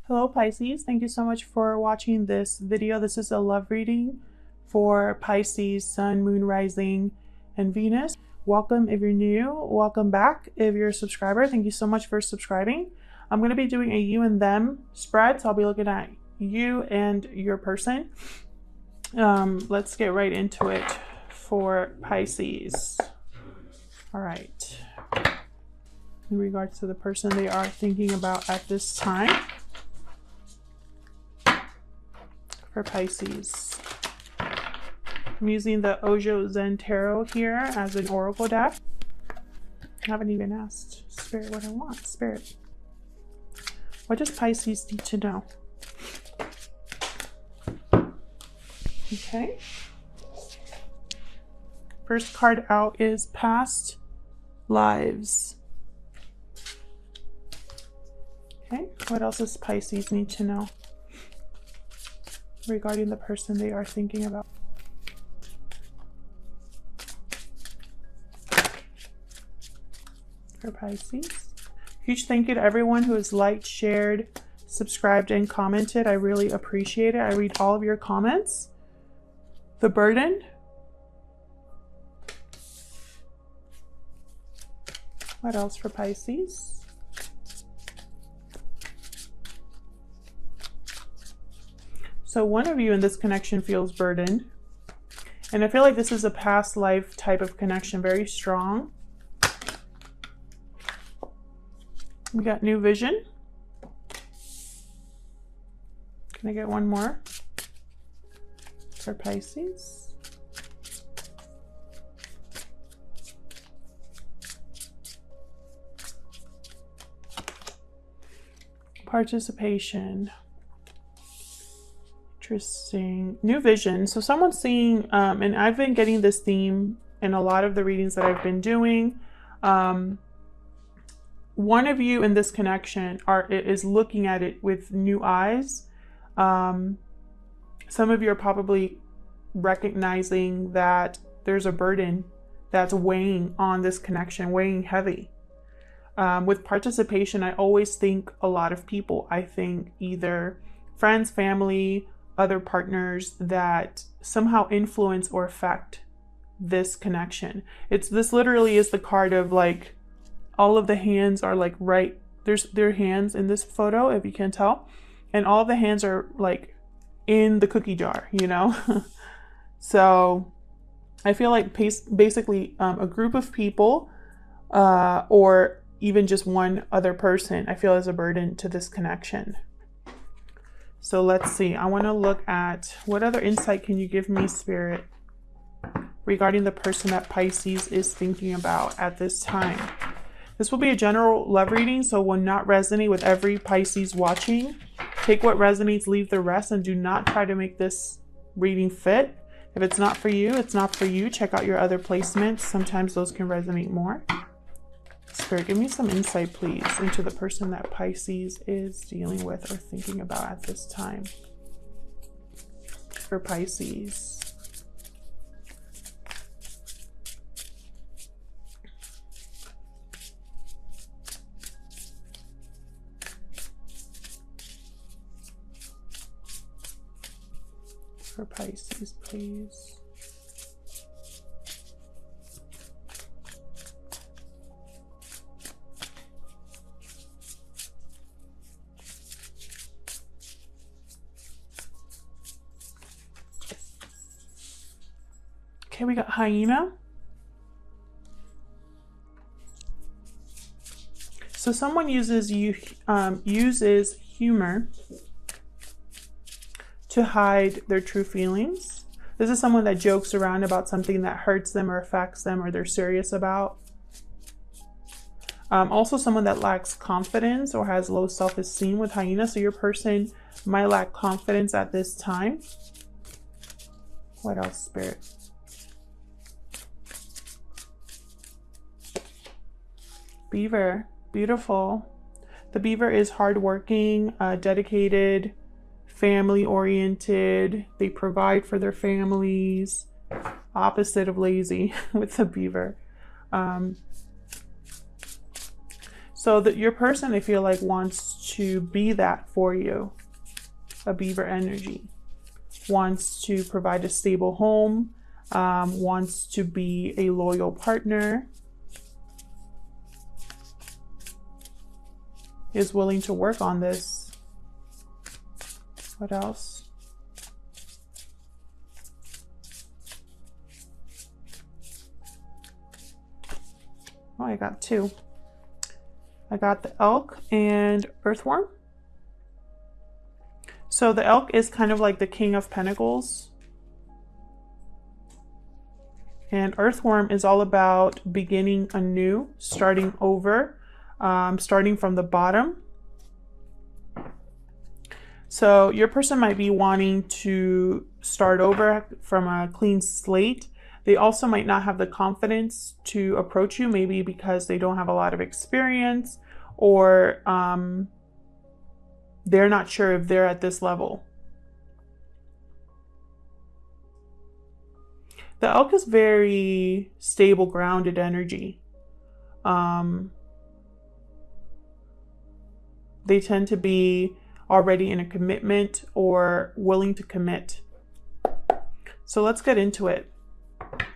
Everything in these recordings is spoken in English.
Hello Pisces, thank you so much for watching this video. This is a love reading for Pisces, Sun, Moon, Rising, and Venus. Welcome if you're new, welcome back if you're a subscriber. Thank you so much for subscribing. I'm going to be doing a you and them spread, so I'll be looking at you and your person. Let's get right into it for Pisces. All right. In regards to the person they are thinking about at this time. For Pisces. I'm using the Ojo Zen Tarot here as an oracle deck. I haven't even asked Spirit what I want. Spirit, what does Pisces need to know? Okay. First card out is Past Lives. Okay, what else does Pisces need to know regarding the person they are thinking about? For Pisces. Huge thank you to everyone who has liked, shared, subscribed, and commented. I really appreciate it. I read all of your comments. The burden. What else for Pisces? So one of you in this connection feels burdened. And I feel like this is a past life type of connection, very strong. We got new vision. Can I get one more for Pisces? Participation. Interesting. New vision. So someone's seeing, and I've been getting this theme in a lot of the readings that I've been doing. One of you in this connection is looking at it with new eyes. Some of you are probably recognizing that there's a burden that's weighing on this connection, weighing heavy. With participation, I always think a lot of people. I think either friends, family, other partners that somehow influence or affect this connection. This literally is the card of like all of the hands are like their hands in this photo, if you can tell, and all of the hands are like in the cookie jar, you know. So I feel like basically a group of people or even just one other person I feel is a burden to this connection. So let's see. I want to look at what other insight can you give me, Spirit, regarding the person that Pisces is thinking about at this time. This will be a general love reading, so will not resonate with every Pisces watching. Take what resonates, leave the rest, and do not try to make this reading fit. If it's not for you, it's not for you. Check out your other placements. Sometimes those can resonate more. Spirit, give me some insight, please, into the person that Pisces is dealing with or thinking about at this time. For Pisces. For Pisces, please. Okay, we got hyena. So someone uses humor to hide their true feelings. This is someone that jokes around about something that hurts them or affects them or they're serious about. Also someone that lacks confidence or has low self-esteem with hyena. So your person might lack confidence at this time. What else, Spirit? Beaver. Beautiful. The beaver is hardworking, dedicated, family-oriented. They provide for their families. Opposite of lazy with the beaver. So that your person, I feel like, wants to be that for you. A beaver energy. Wants to provide a stable home. Wants to be a loyal partner. Is willing to work on this. What else? Oh, I got two. I got the elk and earthworm. So the elk is kind of like the King of Pentacles. And earthworm is all about beginning anew, starting over, starting from the bottom. So your person might be wanting to start over from a clean slate. They also might not have the confidence to approach you, maybe because they don't have a lot of experience, or they're not sure if they're at this level. The elk is very stable, grounded energy. They tend to be already in a commitment or willing to commit. So let's get into it.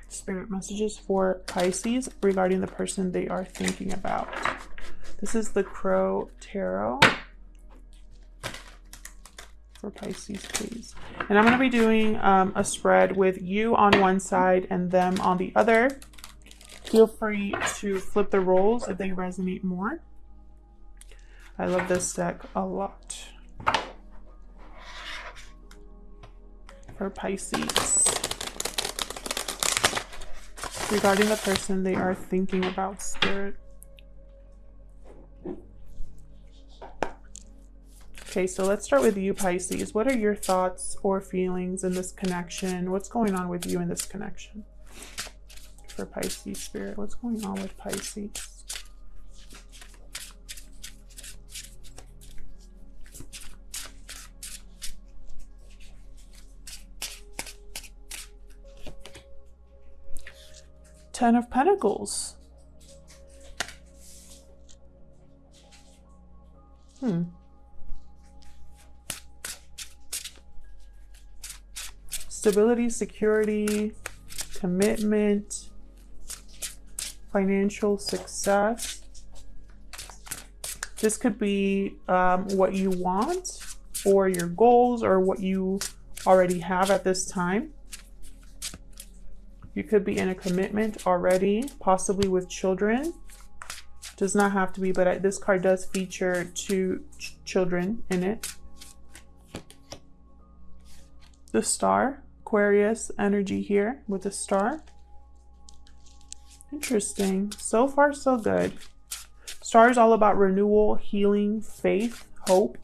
Spirit messages for Pisces regarding the person they are thinking about. This is the Crow Tarot for Pisces, please. And I'm going to be doing a spread with you on one side and them on the other. Feel free to flip the roles if they resonate more. I love this deck a lot. For Pisces. Regarding the person they are thinking about, Spirit. Okay, so let's start with you, Pisces. What are your thoughts or feelings in this connection? What's going on with you in this connection? For Pisces, Spirit, what's going on with Pisces? Ten of Pentacles. Stability, security, commitment, financial success. This could be what you want, or your goals, or what you already have at this time. You could be in a commitment already, possibly with children. Does not have to be, but this card does feature two children in it. The Star, Aquarius energy here with the Star. Interesting. So far, so good. Star is all about renewal, healing, faith, hope.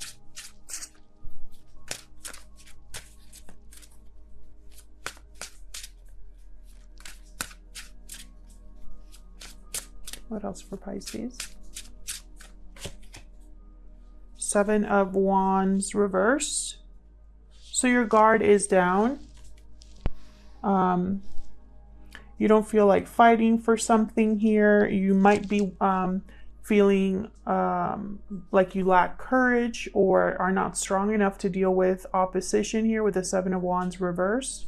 What else for Pisces? Seven of Wands reversed. So your guard is down. You don't feel like fighting for something here. You might be feeling like you lack courage or are not strong enough to deal with opposition here with the Seven of Wands reversed.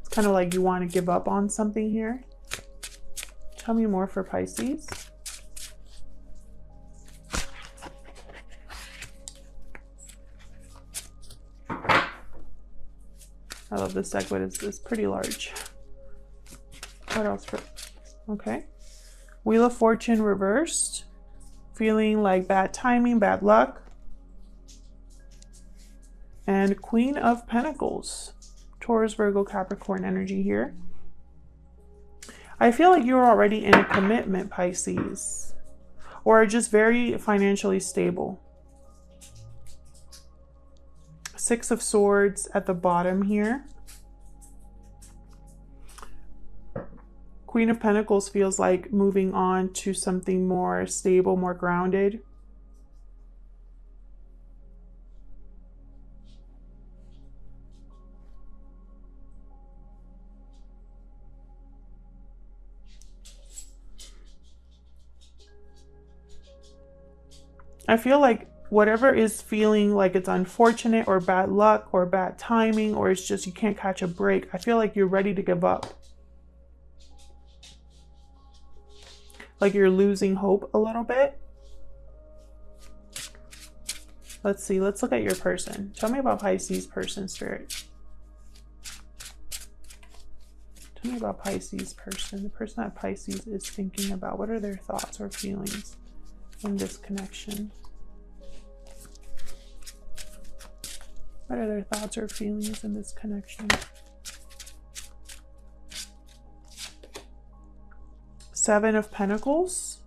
It's kind of like you want to give up on something here. Tell me more for Pisces. I love this deck, but it's pretty large. What else for... Okay. Wheel of Fortune reversed. Feeling like bad timing, bad luck. And Queen of Pentacles. Taurus, Virgo, Capricorn energy here. I feel like you're already in a commitment, Pisces, or just very financially stable. Six of Swords at the bottom here. Queen of Pentacles feels like moving on to something more stable, more grounded. I feel like whatever is feeling like it's unfortunate or bad luck or bad timing, or it's just you can't catch a break, I feel like you're ready to give up. Like you're losing hope a little bit. Let's see. Let's look at your person. Tell me about Pisces person, Spirit. Tell me about Pisces person. The person that Pisces is thinking about. What are their thoughts or feelings in this connection? What are their thoughts or feelings in this connection? Seven of Pentacles.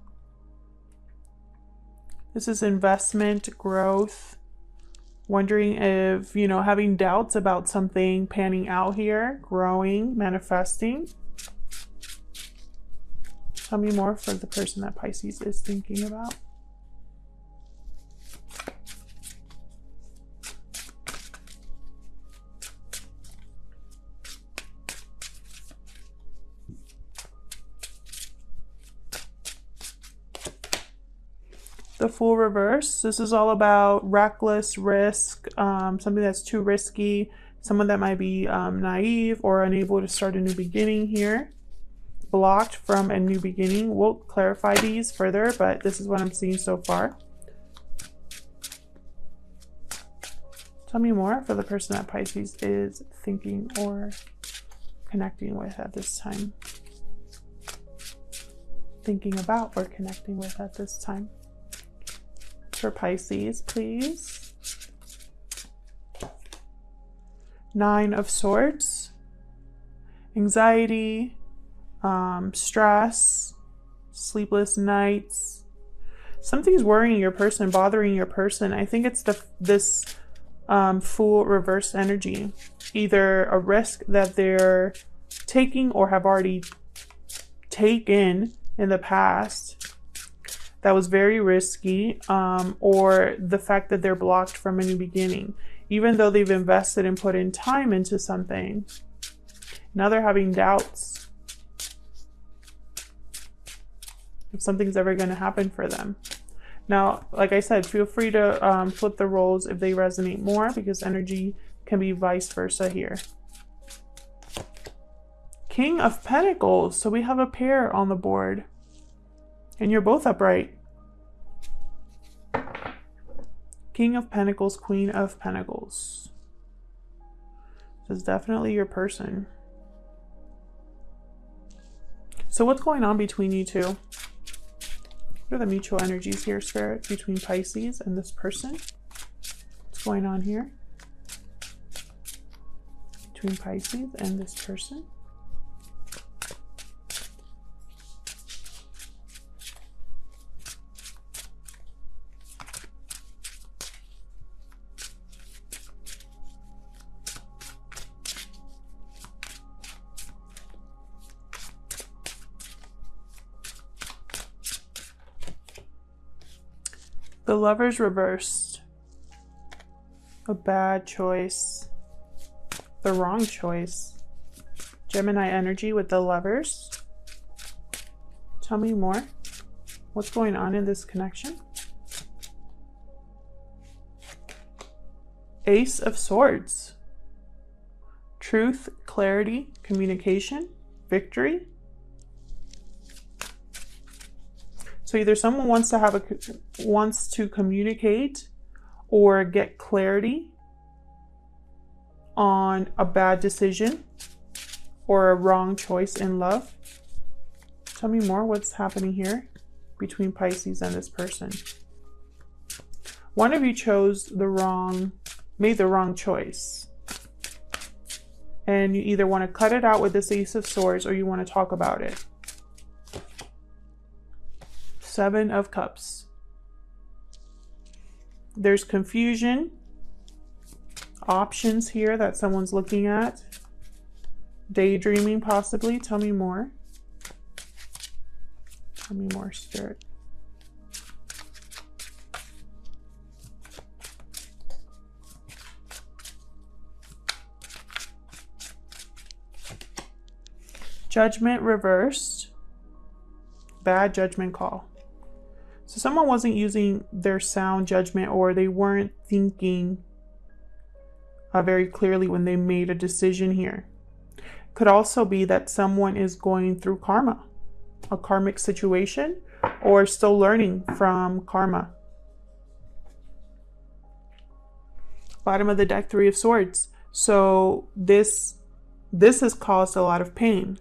This is investment, growth, wondering if, you know, having doubts about something panning out here, growing, manifesting. Tell me more for the person that Pisces is thinking about. The Fool reverse. This is all about reckless risk, something that's too risky, someone that might be naive or unable to start a new beginning here. Blocked from a new beginning. We'll clarify these further, but this is what I'm seeing so far. Tell me more for the person that Pisces is thinking or connecting with at this time. Thinking about or connecting with at this time. For Pisces, please. Nine of Swords. Anxiety, stress, sleepless nights. Something's worrying your person, bothering your person. I think it's this Fool reverse energy. Either a risk that they're taking or have already taken in the past that was very risky, or the fact that they're blocked from a new beginning. Even though they've invested and put in time into something, now they're having doubts if something's ever going to happen for them. Now, like I said, feel free to flip the roles if they resonate more, because energy can be vice versa here. King of Pentacles. So we have a pair on the board. And you're both upright. King of Pentacles, Queen of Pentacles. This is definitely your person. So what's going on between you two? What are the mutual energies here, Spirit, between Pisces and this person? What's going on here between Pisces and this person? The Lovers reversed. A bad choice. The wrong choice. Gemini energy with the Lovers. Tell me more. What's going on in this connection? Ace of Swords. Truth, clarity, communication, victory. So either someone wants to communicate or get clarity on a bad decision or a wrong choice in love. Tell me more. What's happening here between Pisces and this person? One of you made the wrong choice. And you either want to cut it out with this Ace of Swords or you want to talk about it. Seven of Cups. There's confusion, options here that someone's looking at, daydreaming possibly. Tell me more. Tell me more, Spirit. Judgment reversed. Bad judgment call. So someone wasn't using their sound judgment, or they weren't thinking very clearly when they made a decision here. Could also be that someone is going through karma, a karmic situation, or still learning from karma. Bottom of the deck, Three of Swords. So this has caused a lot of pain,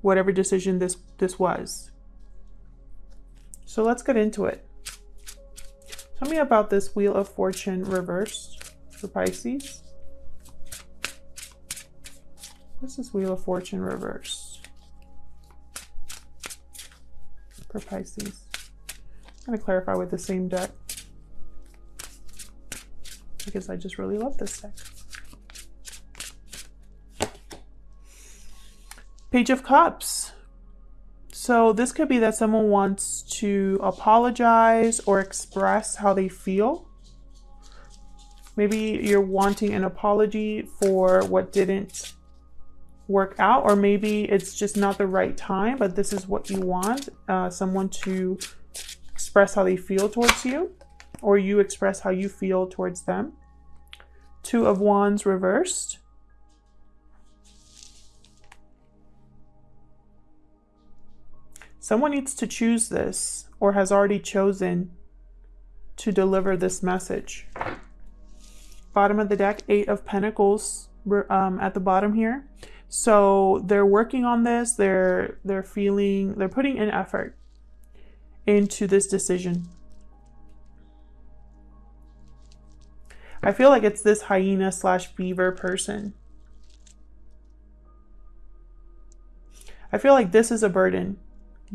whatever decision this was. So let's get into it. Tell me about this Wheel of Fortune reversed for Pisces. This is Wheel of Fortune reversed for Pisces. I'm going to clarify with the same deck, because I just really love this deck. Page of Cups. So this could be that someone wants to apologize or express how they feel. Maybe you're wanting an apology for what didn't work out, or maybe it's just not the right time, but this is what you want, someone to express how they feel towards you, or you express how you feel towards them. Two of Wands reversed. Someone needs to choose this, or has already chosen to deliver this message. Bottom of the deck, Eight of Pentacles at the bottom here. So they're working on this. They're putting in effort into this decision. I feel like it's this hyena / beaver person. I feel like this is a burden.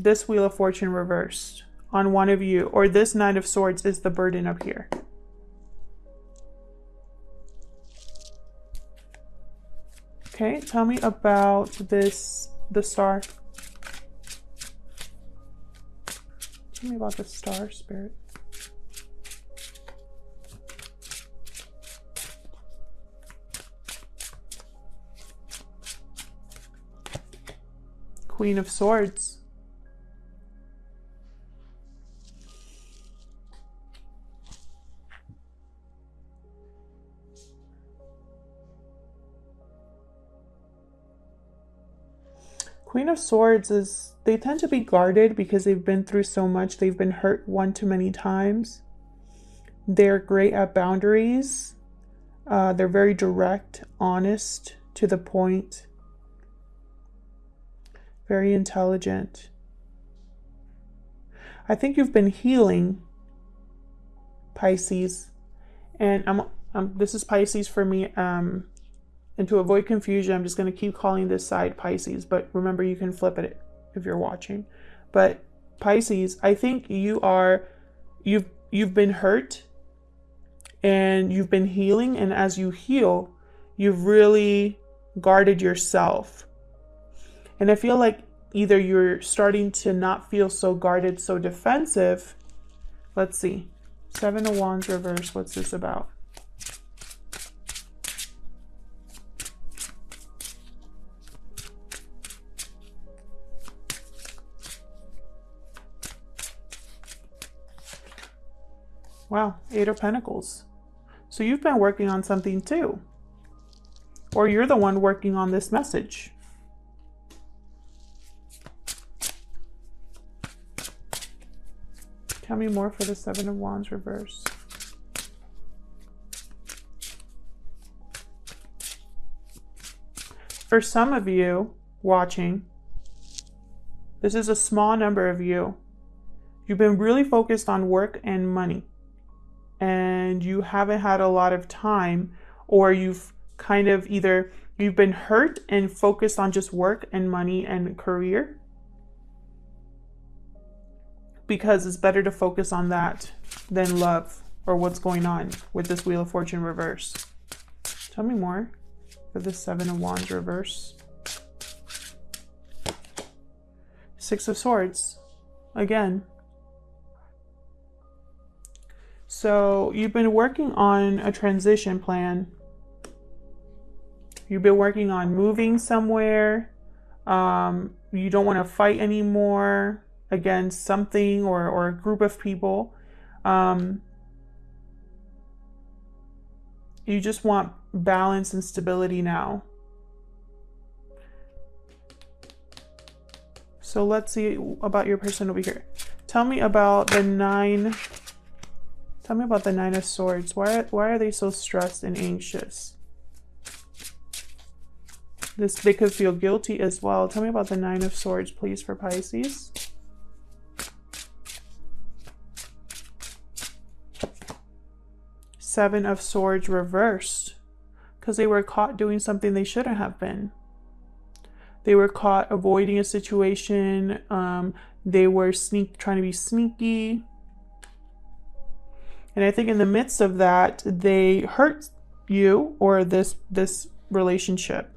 This Wheel of Fortune reversed on one of you, or this Knight of Swords is the burden up here. Okay, tell me about this, the Star. Tell me about the Star, Spirit. Queen of Swords. Queen of Swords is, they tend to be guarded because they've been through so much. They've been hurt one too many times. They're great at boundaries. They're very direct, honest, to the point. Very intelligent. I think you've been healing, Pisces. And this is Pisces for me. And to avoid confusion, I'm just going to keep calling this side Pisces. But remember, you can flip it if you're watching. But Pisces, I think you've been hurt and you've been healing. And as you heal, you've really guarded yourself. And I feel like either you're starting to not feel so guarded, so defensive. Let's see. Seven of Wands reverse. What's this about? Wow, Eight of Pentacles. So you've been working on something too. Or you're the one working on this message. Tell me more for the Seven of Wands reverse. For some of you watching, this is a small number of you. You've been really focused on work and money. And you haven't had a lot of time, or you've kind of you've been hurt and focused on just work and money and career, because it's better to focus on that than love or what's going on with this Wheel of Fortune reverse. Tell me more for this Seven of Wands reverse. Six of Swords again. So you've been working on a transition plan. You've been working on moving somewhere. You don't want to fight anymore. against something or a group of people. You just want balance and stability now. So let's see about your person over here. Tell me about the Nine. Tell me about the Nine of Swords. Why are they so stressed and anxious? They could feel guilty as well. Tell me about the Nine of Swords, please, for Pisces. Seven of Swords reversed, because they were caught doing something they shouldn't have been. They were caught avoiding a situation. They were trying to be sneaky. And I think in the midst of that, they hurt you or this relationship.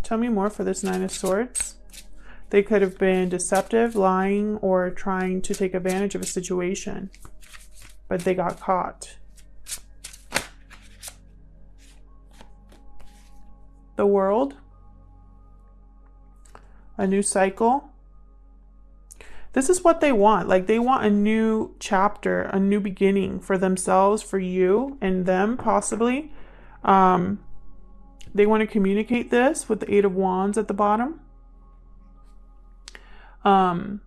Tell me more for this Nine of Swords. They could have been deceptive, lying, or trying to take advantage of a situation, but they got caught. The World. A new cycle. This is what they want. Like, they want a new chapter, a new beginning for themselves, for you and them, possibly. They want to communicate this with the Eight of Wands at the bottom. But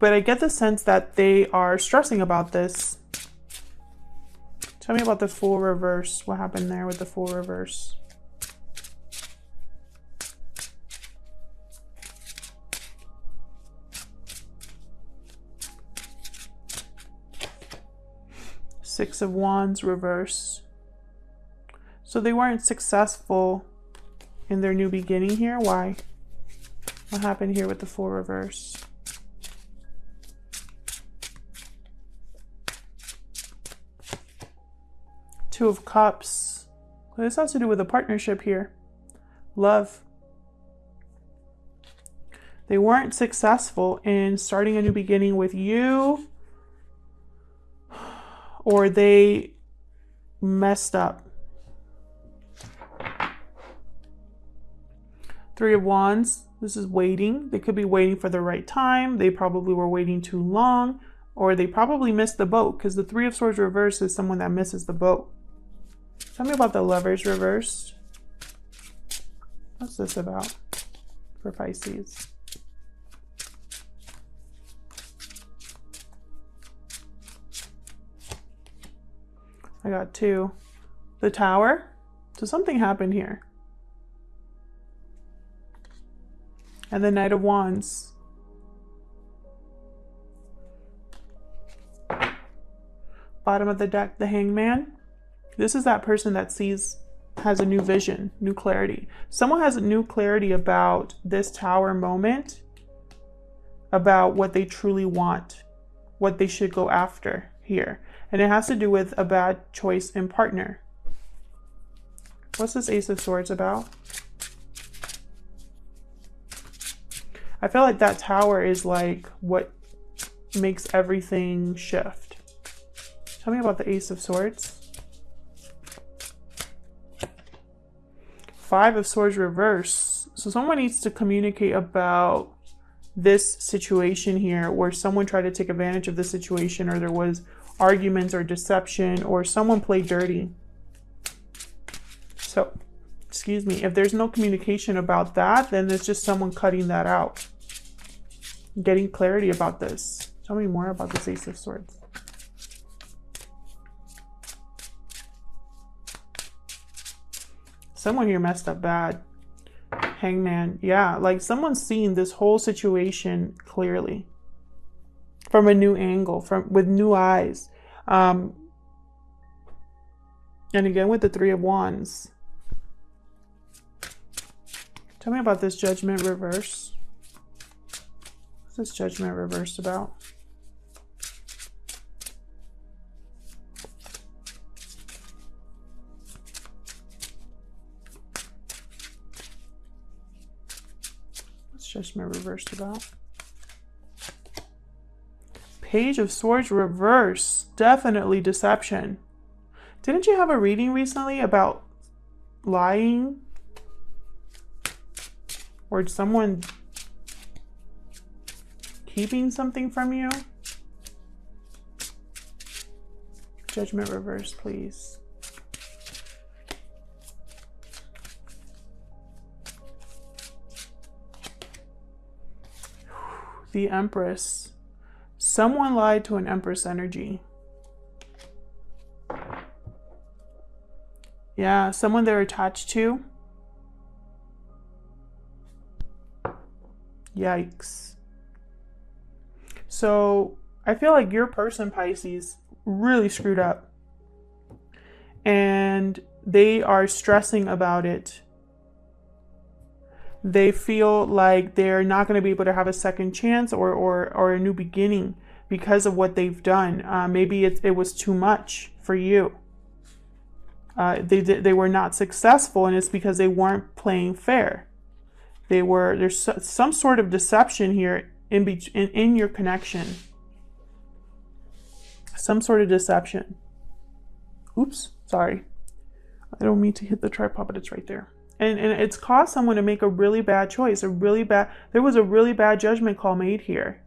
I get the sense that they are stressing about this. Tell me about the Fool reverse. What happened there with the Fool reverse? Six of Wands reverse. So they weren't successful in their new beginning here. Why? What happened here with the Fool reverse? Two of Cups. Well, this has to do with a partnership here. Love. They weren't successful in starting a new beginning with you, or they messed up. Three of Wands. This is waiting. They could be waiting for the right time. They probably were waiting too long, or they probably missed the boat, because the Three of Swords reversed is someone that misses the boat. Tell me about the Lovers reversed. What's this about for Pisces? I got two. The Tower. So something happened here. And the Knight of Wands. Bottom of the deck, the Hangman. This is that person that has a new vision, new clarity. Someone has a new clarity about this Tower moment, about what they truly want, what they should go after here. And it has to do with a bad choice in partner. What's this Ace of Swords about? I feel like that Tower is like what makes everything shift. Tell me about the Ace of Swords. Five of Swords reverse. So someone needs to communicate about this situation here, where someone tried to take advantage of the situation, or there was arguments or deception, or someone played dirty. So, excuse me, if there's no communication about that, then there's just someone cutting that out. Getting clarity about this. Tell me more about this Ace of Swords. Someone here messed up bad. Hangman. Yeah, like someone's seeing this whole situation clearly. From a new angle, with new eyes. And again with the Three of Wands. Tell me about this Judgment reverse. What's this Judgment reversed about? What's Judgment reversed about? Page of Swords reverse. Definitely deception. Didn't you have a reading recently about lying? Or someone keeping something from you? Judgment reverse, please. The Empress. Someone lied to an Empress energy. Yeah, someone they're attached to. Yikes. So I feel like your person, Pisces, really screwed up. And they are stressing about it. They feel like they're not going to be able to have a second chance or a new beginning because of what they've done. Maybe it was too much for you. They were not successful, and it's because they weren't playing fair. There's some sort of deception here in your connection. Some sort of deception. Oops, sorry. I don't mean to hit the tripod, but it's right there. And it's caused someone to make a really bad choice. There was a really bad judgment call made here.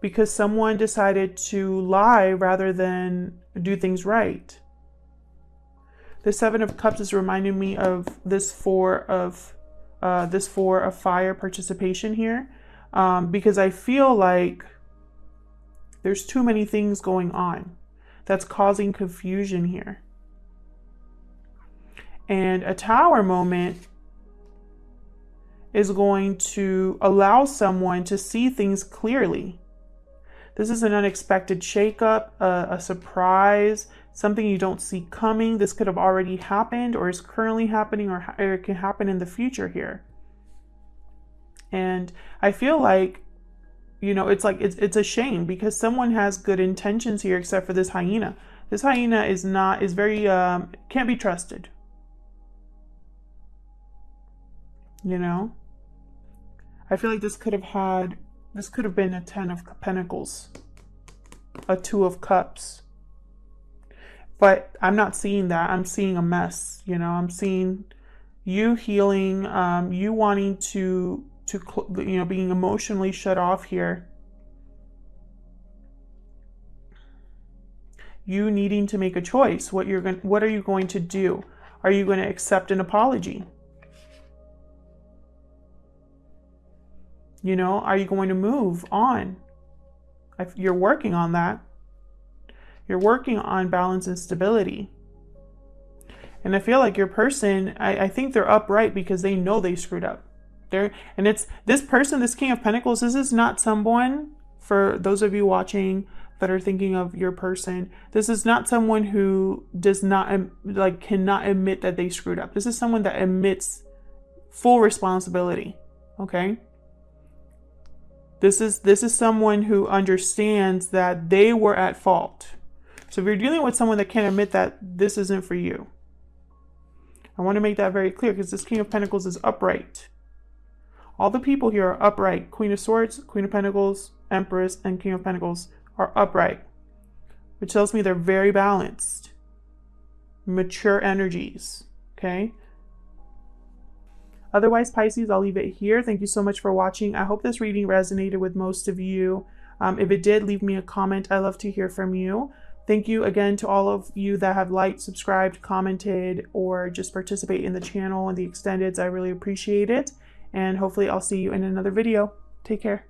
Because someone decided to lie rather than do things right. The Seven of Cups is reminding me of this four of fire participation here, because I feel like there's too many things going on that's causing confusion here. And a Tower moment is going to allow someone to see things clearly. This is an unexpected shakeup, a surprise, something you don't see coming. This could have already happened or is currently happening, or it can happen in the future here. And I feel like, you know, it's a shame because someone has good intentions here except for this hyena. This hyena is very, can't be trusted. You know? I feel like this could have been a 10 of Pentacles, a 2 of Cups. But I'm not seeing that. I'm seeing a mess. You know, I'm seeing you healing, you wanting to being emotionally shut off here. You needing to make a choice. What are you going to do? Are you going to accept an apology? You know, are you going to move on? You're working on that. You're working on balance and stability. And I feel like your person, I think they're upright because they know they screwed up. It's this person, this King of Pentacles, this is not someone, for those of you watching that are thinking of your person, this is not someone who cannot admit that they screwed up. This is someone that admits full responsibility. Okay? This is someone who understands that they were at fault. So if you're dealing with someone that can't admit that, this isn't for you. I want to make that very clear because this King of Pentacles is upright. All the people here are upright. Queen of Swords, Queen of Pentacles, Empress, and King of Pentacles are upright, which tells me they're very balanced, mature energies. Okay? Otherwise, Pisces, I'll leave it here. Thank you so much for watching. I hope this reading resonated with most of you. If it did, leave me a comment. I love to hear from you. Thank you again to all of you that have liked, subscribed, commented, or just participate in the channel and the extendeds. I really appreciate it. And hopefully I'll see you in another video. Take care.